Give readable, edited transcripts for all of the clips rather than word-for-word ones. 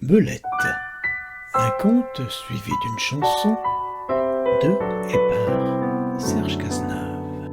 Belette, un conte suivi d'une chanson de et par Serge Cazeneuve.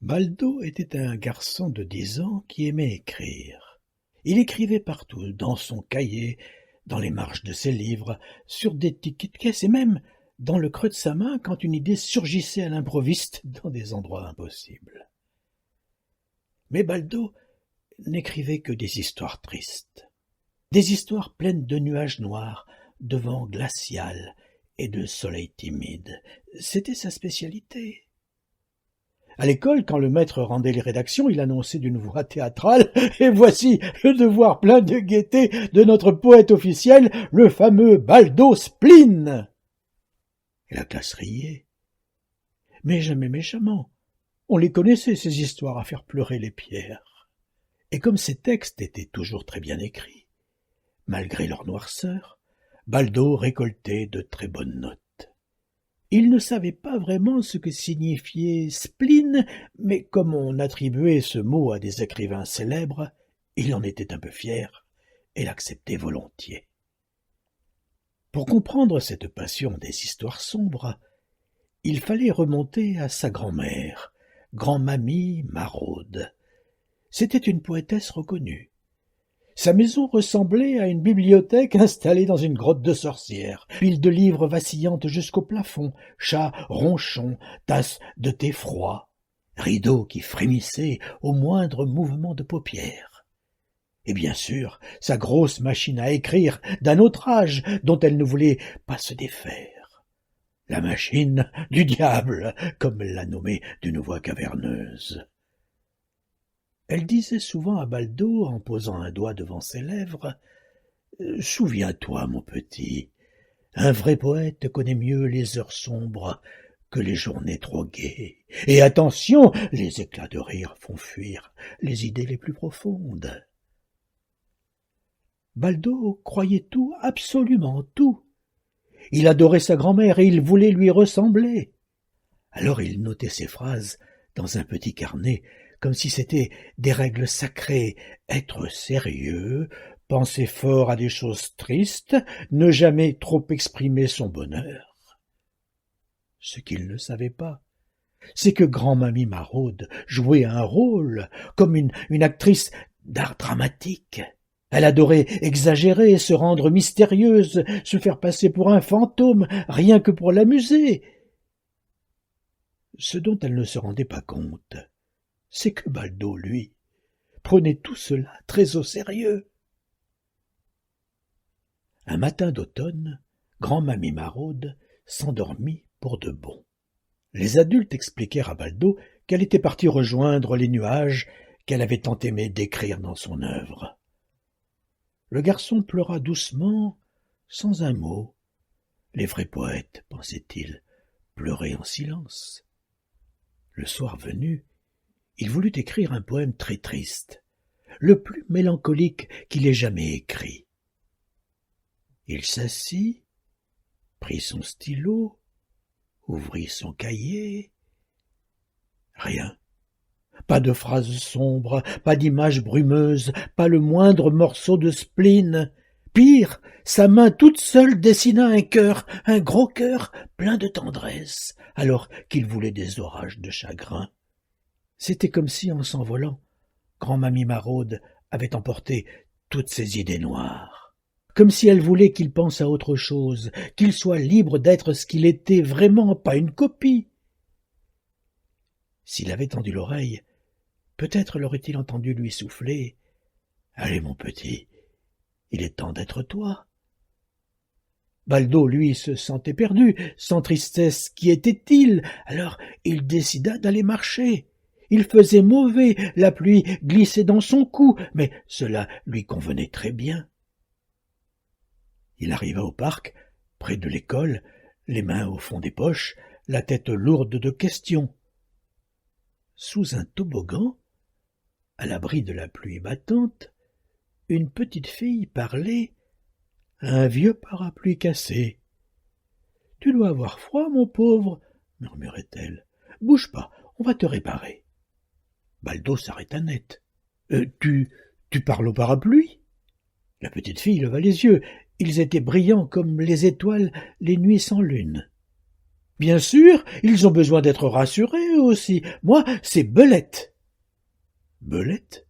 Baldo était un garçon de 10 ans qui aimait écrire. Il écrivait partout, dans son cahier, dans les marges de ses livres, sur des tickets de caisse et même dans le creux de sa main quand une idée surgissait à l'improviste dans des endroits impossibles. Mais Baldo n'écrivait que des histoires tristes, des histoires pleines de nuages noirs, de vent glacial et de soleil timide. C'était sa spécialité. À l'école, quand le maître rendait les rédactions, il annonçait d'une voix théâtrale « Et voici le devoir plein de gaieté de notre poète officiel, le fameux Baldo Spleen !» Et la classe riait, mais jamais méchamment. On les connaissait, ces histoires à faire pleurer les pierres. Et comme ces textes étaient toujours très bien écrits, malgré leur noirceur, Baldo récoltait de très bonnes notes. Il ne savait pas vraiment ce que signifiait spleen, mais comme on attribuait ce mot à des écrivains célèbres, il en était un peu fier et l'acceptait volontiers. Pour comprendre cette passion des histoires sombres, il fallait remonter à sa grand-mère, grand-mamie Maraude. C'était une poétesse reconnue. Sa maison ressemblait à une bibliothèque installée dans une grotte de sorcières. Piles de livres vacillantes jusqu'au plafond, chats ronchons, tasses de thé froid, rideaux qui frémissaient au moindre mouvement de paupières. Et bien sûr, sa grosse machine à écrire d'un autre âge dont elle ne voulait pas se défaire. La machine du diable, comme elle l'a nommée d'une voix caverneuse. Elle disait souvent à Baldo, en posant un doigt devant ses lèvres, « Souviens-toi, mon petit, un vrai poète connaît mieux les heures sombres que les journées trop gaies. Et attention, les éclats de rire font fuir les idées les plus profondes. » Baldo croyait tout, absolument tout. Il adorait sa grand-mère et il voulait lui ressembler. Alors il notait ses phrases dans un petit carnet, comme si c'était des règles sacrées, être sérieux, penser fort à des choses tristes, ne jamais trop exprimer son bonheur. Ce qu'il ne savait pas, c'est que grand-mamie Maraude jouait un rôle, comme une actrice d'art dramatique. Elle adorait exagérer, se rendre mystérieuse, se faire passer pour un fantôme, rien que pour l'amuser. Ce dont elle ne se rendait pas compte, c'est que Baldo, lui, prenait tout cela très au sérieux. Un matin d'automne, grand-mamie Maraude s'endormit pour de bon. Les adultes expliquèrent à Baldo qu'elle était partie rejoindre les nuages qu'elle avait tant aimé décrire dans son œuvre. Le garçon pleura doucement, sans un mot. Les vrais poètes, pensait-il, pleuraient en silence. Le soir venu, il voulut écrire un poème très triste, le plus mélancolique qu'il ait jamais écrit. Il s'assit, prit son stylo, ouvrit son cahier. Rien. Pas de phrases sombres, pas d'image brumeuse, pas le moindre morceau de spleen. Pire, sa main toute seule dessina un cœur, un gros cœur plein de tendresse, alors qu'il voulait des orages de chagrin. C'était comme si, en s'envolant, grand-mamie Maraude avait emporté toutes ses idées noires. Comme si elle voulait qu'il pense à autre chose, qu'il soit libre d'être ce qu'il était vraiment, pas une copie. S'il avait tendu l'oreille, peut-être l'aurait-il entendu lui souffler « Allez, mon petit, il est temps d'être toi. » Baldo, lui, se sentait perdu, sans tristesse. Qui était-il? Alors il décida d'aller marcher. Il faisait mauvais, la pluie glissait dans son cou, mais cela lui convenait très bien. Il arriva au parc, près de l'école, les mains au fond des poches, la tête lourde de questions. Sous un toboggan, à l'abri de la pluie battante, une petite fille parlait à un vieux parapluie cassé. « Tu dois avoir froid, mon pauvre, » murmurait-elle. « Bouge pas, on va te réparer. » Baldo s'arrêta net. Tu parles au parapluie ?» La petite fille leva les yeux. Ils étaient brillants comme les étoiles les nuits sans lune. « Bien sûr, ils ont besoin d'être rassurés, eux aussi. Moi, c'est Belette. »« Belette ?»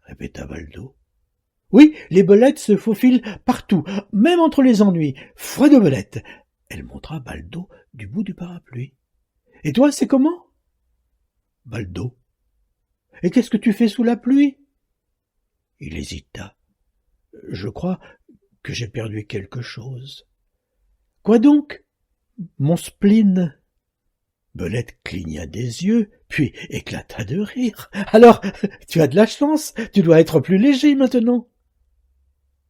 répéta Baldo. « Oui, les belettes se faufilent partout, même entre les ennuis. Fred Belette !» Elle montra Baldo du bout du parapluie. « Et toi, c'est comment ?»« Baldo. »« Et qu'est-ce que tu fais sous la pluie ?» Il hésita. « Je crois que j'ai perdu quelque chose. »« Quoi donc ?»« Mon spleen. » Belette cligna des yeux, puis éclata de rire. « Alors, tu as de la chance, tu dois être plus léger maintenant. »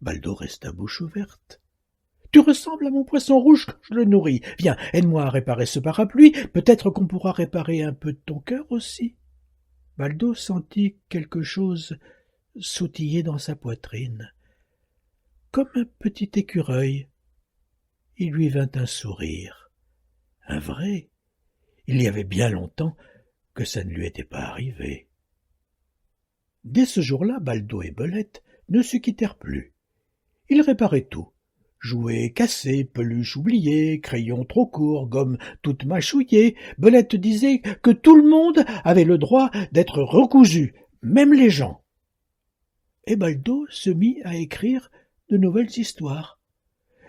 Baldo resta bouche ouverte. « Tu ressembles à mon poisson rouge quand je le nourris. Viens, aide-moi à réparer ce parapluie, peut-être qu'on pourra réparer un peu de ton cœur aussi. » Baldo sentit quelque chose sautiller dans sa poitrine, comme un petit écureuil. Il lui vint un sourire. Un vrai. Il y avait bien longtemps que ça ne lui était pas arrivé. Dès ce jour-là, Baldo et Belette ne se quittèrent plus. Ils réparaient tout. Jouets cassés, peluches oubliées, crayons trop courts, gommes toutes mâchouillées. Belette disait que tout le monde avait le droit d'être recousu, même les gens. Et Baldo se mit à écrire de nouvelles histoires.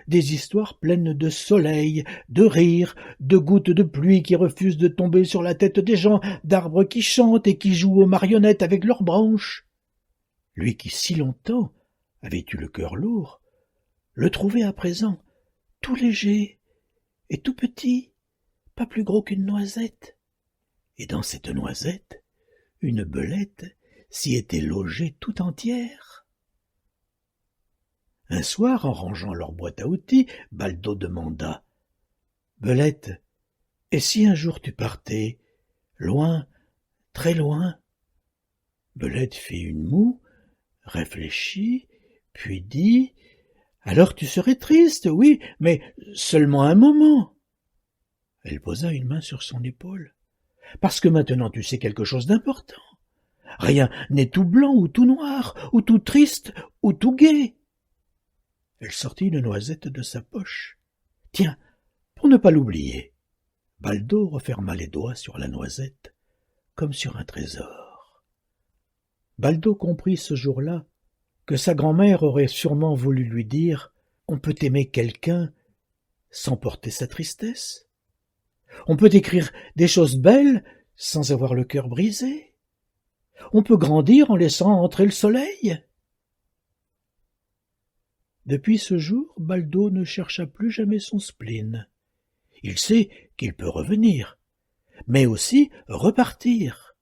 Des histoires pleines de soleil, de rire, de gouttes de pluie qui refusent de tomber sur la tête des gens, d'arbres qui chantent et qui jouent aux marionnettes avec leurs branches. Lui qui si longtemps avait eu le cœur lourd, le trouvait à présent tout léger et tout petit, pas plus gros qu'une noisette. Et dans cette noisette, une belette s'y était logée tout entière. Un soir, en rangeant leur boîte à outils, Baldo demanda « Belette, et si un jour tu partais, loin, très loin ?» Belette fit une moue, réfléchit, puis dit « Alors tu serais triste, oui, mais seulement un moment. » Elle posa une main sur son épaule. « Parce que maintenant tu sais quelque chose d'important. Rien n'est tout blanc ou tout noir, ou tout triste, ou tout gai. » Elle sortit une noisette de sa poche. « Tiens, pour ne pas l'oublier. » Baldo referma les doigts sur la noisette, comme sur un trésor. Baldo comprit ce jour-là que sa grand-mère aurait sûrement voulu lui dire « On peut aimer quelqu'un sans porter sa tristesse. On peut écrire des choses belles sans avoir le cœur brisé. On peut grandir en laissant entrer le soleil. » Depuis ce jour, Baldo ne chercha plus jamais son spleen. Il sait qu'il peut revenir, mais aussi repartir,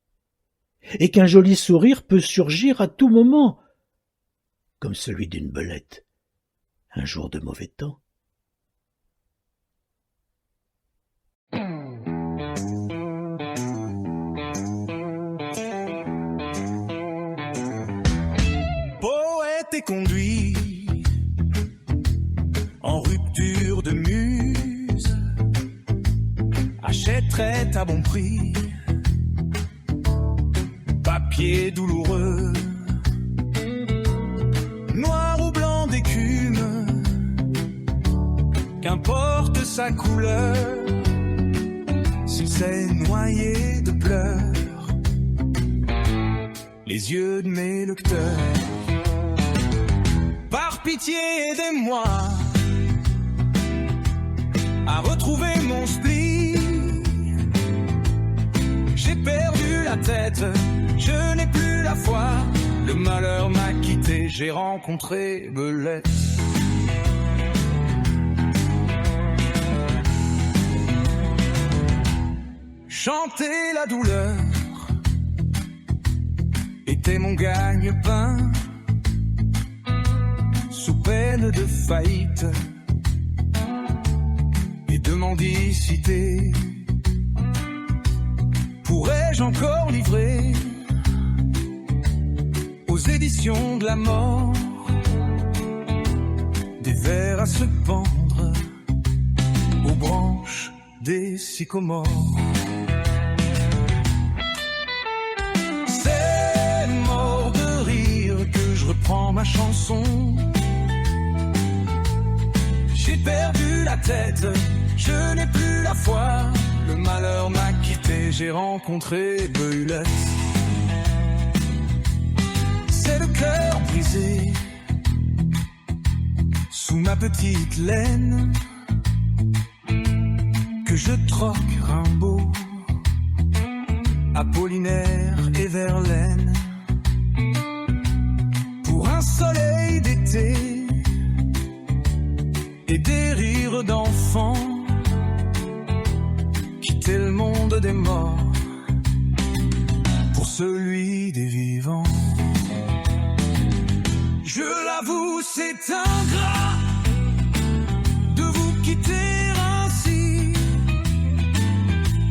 et qu'un joli sourire peut surgir à tout moment, comme celui d'une belette, un jour de mauvais temps. Poète et conduit en rupture de muse, achèterait à bon prix papier douloureux, noir ou blanc d'écume, qu'importe sa couleur, s'il s'est noyé de pleurs, les yeux de mes lecteurs. Par pitié, aidez-moi à retrouver mon spleen. J'ai perdu la tête, je n'ai plus la foi. Le malheur m'a quitté, j'ai rencontré Belette. Chanter la douleur était mon gagne-pain, sous peine de faillite et de mendicité. Pourrais-je encore livrer aux éditions de la mort des vers à se pendre aux branches des sycomores? C'est ma chanson. J'ai perdu la tête, je n'ai plus la foi. Le malheur m'a quitté, j'ai rencontré Beulette. C'est le cœur brisé sous ma petite laine que je troque Rimbaud, Apollinaire et Verlaine pour un soleil d'été et des rires d'enfants. Quitter le monde des morts pour celui des vivants. Je l'avoue, c'est ingrat de vous quitter ainsi,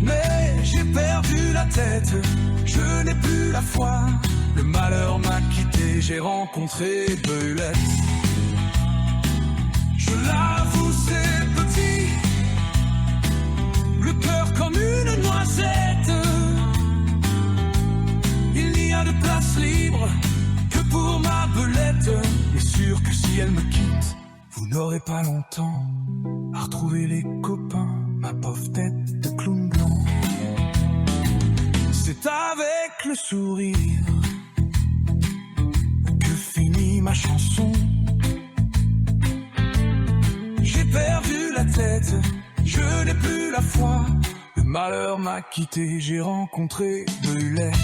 mais j'ai perdu la tête, je n'ai plus la foi. Le malheur m'a quitté, j'ai rencontré Beulette. Je l'avoue, c'est petit, le cœur comme une noisette. Il n'y a de place libre que pour ma Belette. Mais sûr que si elle me quitte, vous n'aurez pas longtemps à retrouver les copains, ma pauvre tête de clown blanc. C'est avec le sourire que finit ma chanson. J'ai perdu la tête, je n'ai plus la foi. Le malheur m'a quitté, j'ai rencontré Beulette.